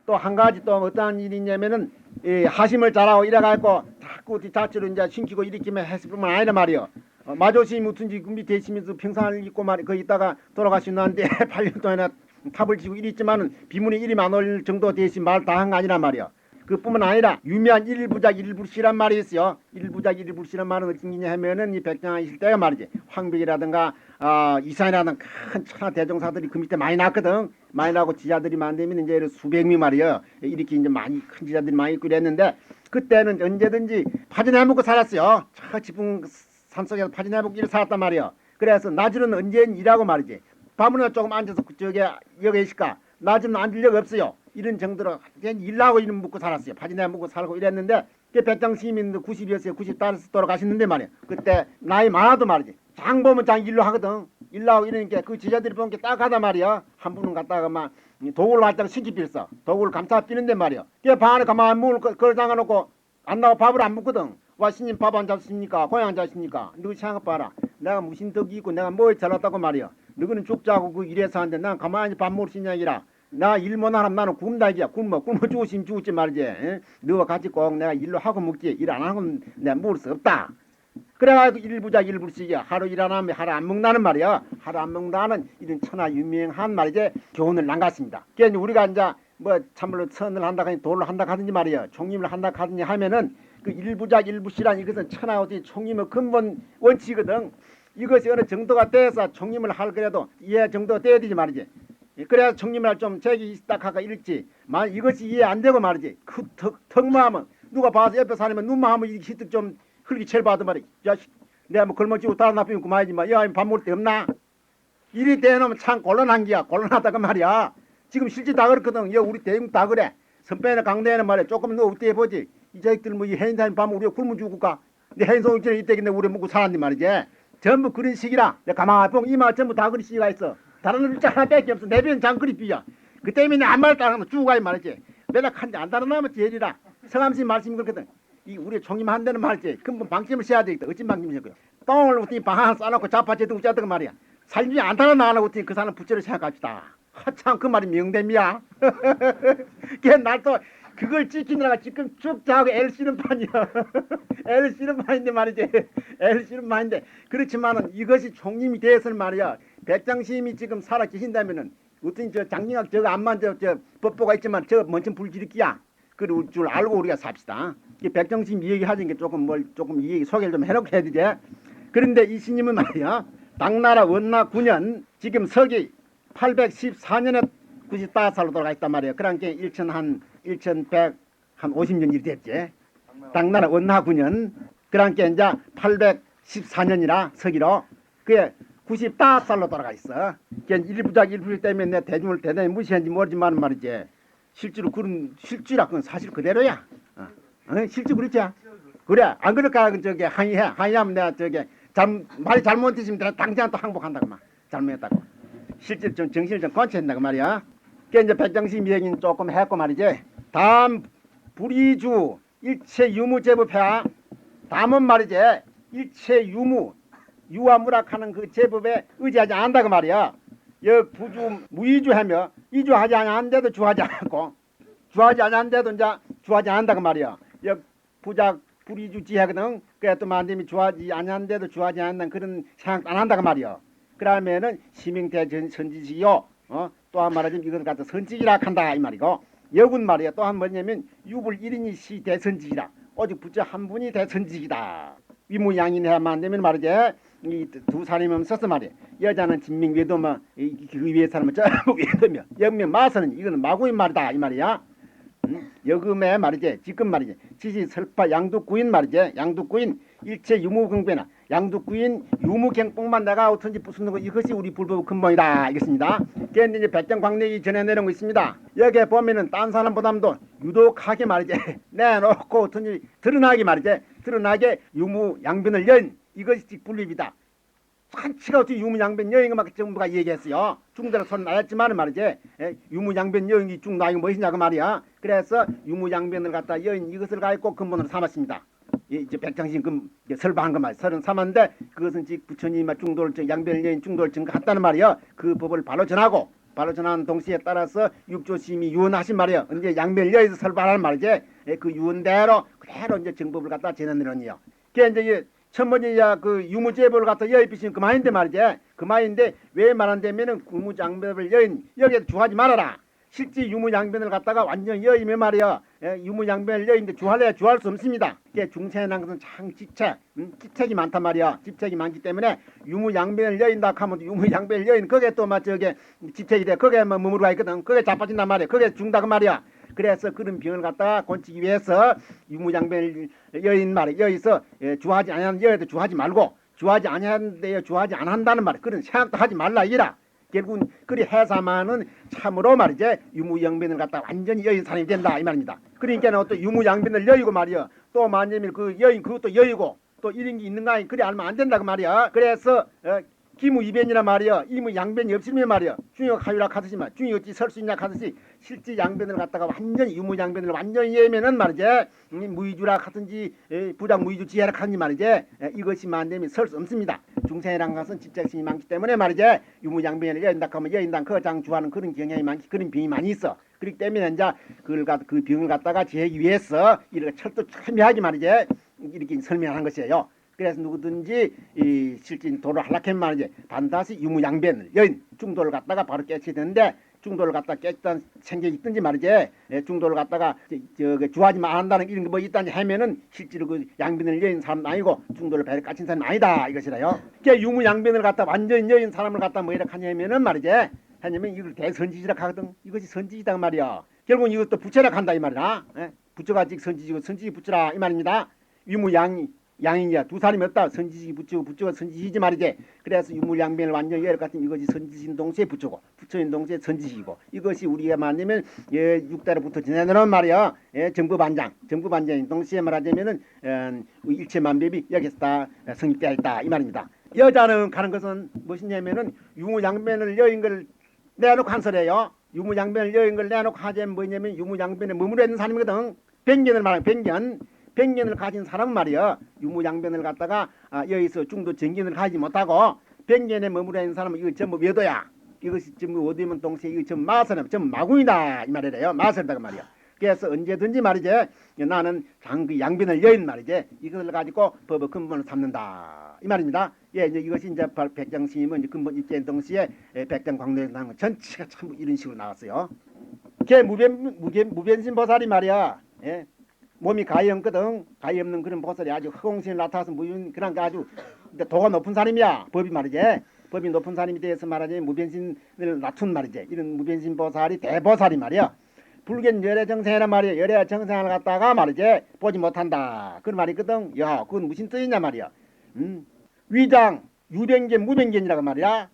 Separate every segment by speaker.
Speaker 1: 또 한 가지 또 어떠한 일이 있냐면은 이 하심을 잘하고 이래갖고 자꾸 자체로 이제 신키고 일으키면 했을 뿐만 아니라 말이요. 마조시 무튼지 밑에 있으면서 평상을 입고 말이 거 있다가 돌아가시는데 8년 동안이나 탑을 지고 이랬지만은 비문이 이리 안 올 정도 되시 말 다 한 거 아니란 말이요. 그뿐만 아니라 유명한 일부작 일불시란 말이 있어요. 일부작 일불시란 말은 어떤 게 하면은 이 백장에 있을 때가 말이지 황백이라든가 이산이라든가 큰 천하 대종사들이 그 밑에 많이 났거든. 많이 나고 지자들이 만들면 이제 수백 명 말이요. 이렇게 이제 많이 큰 지자들이 많이 있고 그랬는데 그때는 언제든지 파전해 먹고 살았어요. 저 지붕 산속에서 파전해 먹고 이렇게 살았단 말이요. 그래서 낮에는 언제는 일하고 말이지. 밤은 조금 앉아서 그쪽에 여기 있을까. 낮에는 앉을 적 없어요. 이런 정도로 그냥 일하고 이름 묵고 살았어요. 파지내 먹고 살고 이랬는데 백장 시민도 90이었어요. 90달에서 돌아가셨는데 말이에요. 그때 나이 많아도 말이지. 장 보면 장 일로 하거든. 일하고 이러니까 그 지자들이 보는 게 딱 하다 말이야. 한 분은 갔다가 막 도구를 갖다가 신기 빌어. 도구를 감싸 끼는데 말이야. 걔방 안에 가만히 문을 그걸 잠가놓고 안 나고 밥을 안 먹거든. 와 신님 밥 안 잡습니까? 고향 안 잡습니까? 너희 생각 봐라. 내가 무슨 덕이 있고 내가 뭐 잘났다고 말이야. 너희는 죽자고 그 일해서 하는데 난 가만히 밥 먹을 수 있냐기라. 나 일 못하면 나는 굶다기야. 굶어 죽으시면 죽었지 말이지. 에? 너와 같이 꼭 내가 일로 하고 먹지. 일 안 하고 내가 먹을 수 없다. 그래가지고 일부자 일불씩이야. 하루 일 안 하면 하루 안 먹는다는 말이야. 하루 안 먹는다는 이런 천하 유명한 말이지 교훈을 남겼습니다. 그러니까 우리가 이제 뭐 참말로 선을 한다 하니 도를 한다 하든지 말이야. 총림을 한다 하든지 하면은 그 일부자 일부시란 이것은 천하 어디 총림의 근본 원칙이거든. 이것이 어느 정도가 돼서 총림을 할 그래도 이해 정도가 돼야 되지 말이지. 그래야 총림을 좀 책이 있다카가 읽지. 만 이것이 이해 안 되고 말이지. 그 턱마하면 누가 봐서 옆에 사람은 눈만 하면 이 히뜩 좀 흘기 체를 받은 말이. 자식 내가 뭐 걸머지고 다른 나쁘면 그만이지 마. 야 밥 먹을 데 없나? 이리 대놓으면 참 곤란한 기야. 곤란하다가 말이야. 지금 실제 다 그렇거든. 야 우리 대중 다 그래. 선배나 강대는 말이야. 조금 너 어때 해보지. 이 자식들 뭐 이 해인사님 밤 우리가 굶어 죽을까? 내 해인송 있잖아. 이때겠네 우리 먹고 살았니 말이지. 전부 그런 식이라. 내가 가만히 보면 이마 전부 다 그런 식이가 있어. 다른 글자 하나밖에 없어. 내비는 장그리 삐야. 그 때문에 안 말을 따라하면 죽어가야 말이지. 맨날 한지 안 달아나면 제일이라. 성함신 말씀이 그렇거든. 이 우리 총님 한 대는 말이지. 근본 방침을 써야 되겠다. 어찌 방침이냐고요. 똥을 웃더니 방 하나 싸놓고 자파제도 짜다가 말이야. 살림이 안 달아나가고 웃더니 그 사람 부처를 생각합시다. 하참 그 말이 명됨이야. 걔 날 또 그걸 지키느라가 지금 쭉 자고 애를 쓰는 판이야. 애를 쓰는 판인데 말이지. 애를 쓰는 판인데 그렇지만은 이것이 총님이 되어서는 말이야. 백장시임이 지금 살아 계신다면은 어떤 저 장영학 저거 암만 저 법보가 있지만 저 먼저 불지르기야. 그럴 줄 알고 우리가 삽시다. 이 백장시임 얘기하는 게 조금 이 얘기 소개를 좀 해놓고 해야 되지. 그런데 이 스님은 말이야. 당나라 원나 9년 지금 서기 814년에 95살로 돌아가 있단 말이에요. 그러니까 1150년 일이 됐지. 당나라 원나 9년. 그러니까 이제 814년이라 서기로. 그게 95살로 돌아가 있어. 그러니까 일부작 일부시 때문에 내 대중을 대단히 무시한지 모르지만 말이지. 실제로 그런 실주라 그건 사실 그대로야. 실제 그렇지? 그래. 안 그럴까 저기 항의하면 내가 저기 말이 잘못했으면 내가 당장 또 항복한다고 막 잘못했다고. 실제 좀 정신을 좀 관찰한다고 말이야. 그러니까 이제 백장심 얘기는 조금 했고 말이지. 다음 불이주 일체 유무 제법해야. 다음은 말이지. 일체 유무 유아무락하는 그 제법에 의지하지 않는다고 말이야. 여 부주 무이주하며 이주하지 않는데도 주하지 않고 주하지 않는데도 이제 주하지 않는다고 말이야. 여 부작 불이주 지하거든. 그래 또 만dem이 주하지 않는데도 주하지 않는 그런 생각 안 한다고 말이야. 그러면은 시명대 선지지요. 또 한 말하자면 이걸 갖다 선지기라 한다 이 말이고. 여군 말이야. 또 한 뭐냐면 유불 1인이 시 대선지기라. 오직 부처 한 분이 대선지기다. 위무양인해야만 되면 말이지. 이 두 사람이면 써서 말이야. 여자는 진명 외도면 그 위에 사람은 전부 외도며 영명 마서는 이거는 마구인 말이다 이 말이야. 여금에 말이지. 지금 말이지. 지시 설파 양두구인 말이지. 양두구인 일체 유무경배나 양두구인 유무경복만 내가 어떤지 부수는 거 이것이 우리 불법 근본이다 알겠습니다. 그런데 이제 백정광내기 전에 내놓은 거 있습니다. 여기에 보면은 딴 사람보다도 유독하게 말이지. 내놓고 어떤지 드러나게 말이지. 드러나게 유무양변을 연 이것이 불립이다. 한치가 어떻게 유무양변 여인을 막 정부가 얘기했어요. 중대로 손 나였지만 말이지. 유무양변 여인이 쭉 나이고 무엇이냐고 말이야. 그래서 유무양변을 갖다 여인 이것을 가지고 근본으로 삼았습니다. 이제 백장신 설방한 거 말이야. 33인데 그것은 부처님이 중돌 양변 여인 중돌 증거 같다는 말이야. 그 법을 바로 전하고 바로 전한 동시에 따라서 육조심이 유언하신 말이요. 이제 양변 여에서 설발하는 말이지. 그 유언대로 그대로 이제 정법을 갖다 전해내는요. 그게 이제 첫 번째 그 유무제법을 갖다 여입히시면 그만인데 말이지. 그만인데 왜 말한다면은 구무장법을 여기에 주하지 말아라. 실제 유무양변을 갖다가 완전 여이면 말이야. 유무양변을 여인데 주할래야 주할 수 없습니다. 그게 중생이라는 것은 참 집착이 많단 말이야. 집착이 많기 때문에 유무양변을 여인다 하면 유무양변을 여인 그게 또 막 저게 집착이 돼. 그게 뭐 머무르가 있거든. 그게 자빠진단 말이야. 그게 중다 그 말이야. 그래서 그런 병을 갖다가 고치기 위해서 유무양변을 여인 말이야. 여기서 주하지 않는 여에도 주하지 말고 주하지 않는데 주하지 안 한다는 말이야. 그런 생각도 하지 말라 이라. 결국은 그리 해사만은 참으로 말이지 유무양변을 갖다 완전히 여인 사람이 된다 이 말입니다. 그러니까 또 유무양변을 여의고 말이야. 또 만약에 그 여인 그것도 여의고 또 이런 게 있는가 아니 그리 알면 안 된다 그 말이야. 그래서 기무이변이라 말이야. 이무양변이 없으면 말이야. 중요 하유라 하듯이 말 중요 어찌 설 수 있냐 하듯이 실제 양변을 갖다가 완전히 유무양변을 완전히 예면은 말이지 무의주라 하든지 부장 무의주 지혜라 하든지 말이지 이것이 만되면 설 수 없습니다. 중생이란 것은 집착심이 많기 때문에 말이지 유무양변을 여인다 하면 여인당 거장 주하는 그런 경향이 많기 그런 병이 많이 있어. 그렇기 때문에 이제 그 병을 갖다가 제하기 위해서 이렇게 철도 첨예하게 말이지 이렇게 설명한 것이에요. 그래서 누구든지 이 실진 도를 하락하면 말이지 반드시 유무양변을 여인 중도를 갖다가 바로 깨치게 되는데 중도를 갖다가 깨치던 생각이 있든지 말이지 중도를 갖다가 주하지 말한다는 이런 게 뭐 있다니 하면은 실제로 그 양변을 여인 사람도 아니고 중도를 배를 까친 사람이 아니다 이것이라요. 그러니까 유무양변을 갖다 완전 여인 사람을 갖다 뭐 이렇게 하냐면은 말이지 하냐면 이걸 대선지지라 하거든. 이것이 선지지다 말이야. 결국은 이것도 부처라 한다 이 말이야. 부처가 즉 선지지고 선지지 부처라 이 말입니다. 양이냐 두 사람이 없다. 선지지 부처고 부처가 선지지지 말이지. 그래서 유무양변을 완전히 예를 같은 이것이 선지신 동시에 부처고 부처인 동시에 선지시고 이것이 우리가 말하면 육대로부터 지내는 말이야. 정부반장인 동시에 말하자면은 일체만법이 여기서 다 성립되어 있다 이 말입니다. 여자는 가는 것은 무엇이냐면은 유무양변을 여인 걸 내놓고 한 소리예요. 유무양변을 여인 걸 내놓고 하자면 뭐냐면 유무양변에 머무르 있는 사람이거든. 백년을 말하면 백년을 가진 사람은 말이야. 유무양변을 갖다가 여기서 중도 정견을 가지 못하고 백년에 머무르 있는 사람은 이거 전부 외도야. 이것이 전부 어디면 동시에 이거 전부 마설은 전부 마구이다 이 말이래요. 마설다가 말이야. 그래서 언제든지 말이지 나는 장그 양변을 여인 말이지 이것을 가지고 법의 근본을 삼는다 이 말입니다. 이제 이것이 이제 백장스님은 이제 근본 입제인 동시에 백장광도에 나온 것 전체가 참 이런 식으로 나왔어요. 걔 무변신 보살이 말이야. 몸이 가위 없거든. 가위 없는 그런 보살이 아주 허공신을 나타나서 무변 그런 게 아주 도가 높은 사람이야. 법이 말이지. 법이 높은 사람이 돼서 말하자면 무변신을 낮춘 말이지. 이런 무변신 보살이 대보살이 말이야. 불견 열애정생이란 말이야. 열애정생을 갖다가 말이지 보지 못한다. 그런 말이 있거든. 야, 그건 무슨 뜻이냐 말이야. 위장, 유변견, 무변견이라고 말이야.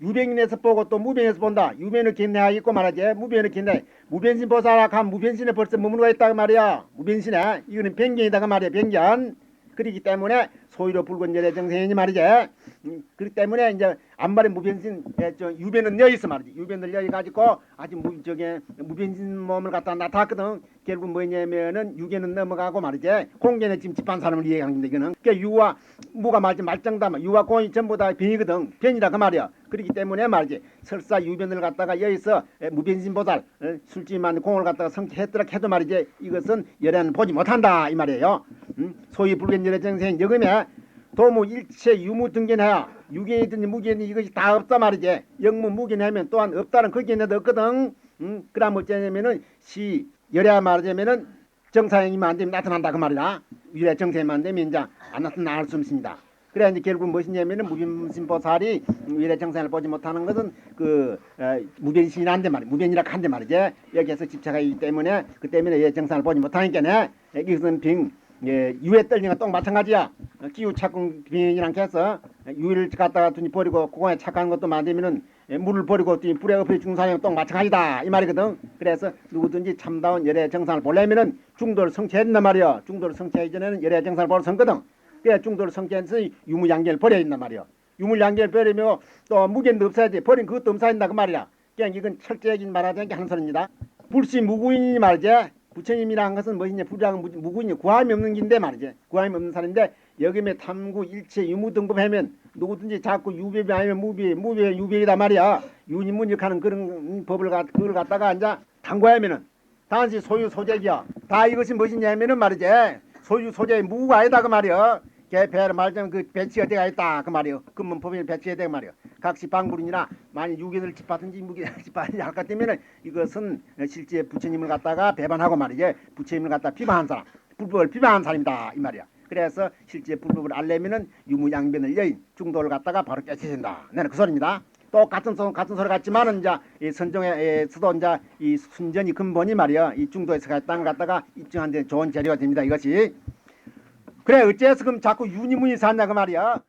Speaker 1: 유변에서 보고 또 무변에서 본다. 유변을 견내하 있고 말하지. 무변을 견내. 무변신 보살아 간 무변신에 벌써 머무르고 있다고 말이야. 무변신에. 이거는 변견이다가 말이야. 변견. 그렇기 때문에 소위로 붉은 열애 정생이니 말이지. 그렇기 때문에 이제 안말의 무변신 유변은 여기 있어 말이지. 유변을 여기 가지고 아주 무변신 몸을 갖다 나타났거든. 결국 뭐냐면은 유견은 넘어가고 말이지. 공견에 지금 집한 사람을 이해하는 건데 이거는. 그러니까 유와 무가 말지 말정다. 유와 공이 전부 다 변이거든. 변이라 그 말이야. 그렇기 때문에 말이지. 설사 유변을 갖다가 여기서 무변신 보살 술집만 공을 갖다가 성취했더라 해도 말이지. 이것은 열애는 보지 못한다 이 말이에요. 소위 불견 열애 정생 여금에 도무 일체 유무 등견하여 유견이든지 무견이 이것이 다 없다 말이지. 영무 무견하면 또한 없다는 그 견해도 없거든. 그럼 어쩌냐면은 시 열애야 말하자면은 정사형이면 안 되면 나타난다 그 말이다. 열애 정사형만 되면 이제 안 나타날 수 없습니다. 그래 이제 결국 무엇이냐면은 무변신 보살이 열애 정사형을 보지 못하는 것은 그 무변신이란데 말이야. 무변이라 한데 말이지. 여기에서 집착하기 때문에 그 때문에 열애 정사형을 보지 못하니까네. 이것은 유에 떨리는 건 또 마찬가지야. 기후 착공 비행이랑 해서 유를 갖다가 두니 버리고 공항에 착한 것도 만들면은 물을 버리고 두니 불에 엎어 죽는 사람이 또 마찬가지다 이 말이거든. 그래서 누구든지 참다운 열애 정상을 보려면은 중도를 성취했단 말이야. 중도를 성취하기 전에는 열애 정상을 보러 선거든. 그래 중도를 성취해서 유무양계를 버려야 된단 말이야. 유무양계를 버리면 또 무견도 없어야지. 버린 그것도 없어야 된다 그 말이야. 그냥 이건 철저하게 말하자는 게 하는 소리입니다. 불시 무구인이 말이지. 부처님이라는 것은 뭐냐 부장은 무구인이 구함이 없는 긴데 말이지. 구함이 없는 사람인데 여기에 탐구 일체 유무 등급하면 누구든지 자꾸 유배비 아니면 무배 유배이다 말이야. 유니문직하는 그런 법을 그걸 갖다가 이제 당구하면은 단지 소유 소재기야. 다 이것이 무엇이냐면은 말이지. 소유 소재의 무가 아니다 그 말이야. 개폐를 말하자면 그 배치가 되어 있다 그 말이요. 근문법에 배치가 되고 말이요. 각시 방불이나 만약 유괴를 집하든지 무괴를 집하든지 할 것 때문에 이것은 실제 부처님을 갖다가 배반하고 말이지. 부처님을 갖다 비방한 사람, 불법을 비방한 사람이다 이 말이야. 그래서 실제 불법을 알려면은 유무양변을 여인 중도를 갖다가 바로 깨치신다. 나는 그 소리입니다. 또 같은 소리 같지만은 이제 이 선종에서도 이제 이 순전히 근본이 말이야. 이 중도에서 갔다는 걸 갖다가 입증한 데 좋은 재료가 됩니다. 이것이. 그래 어째서 그럼 자꾸 유니문이 샀냐 그 말이야.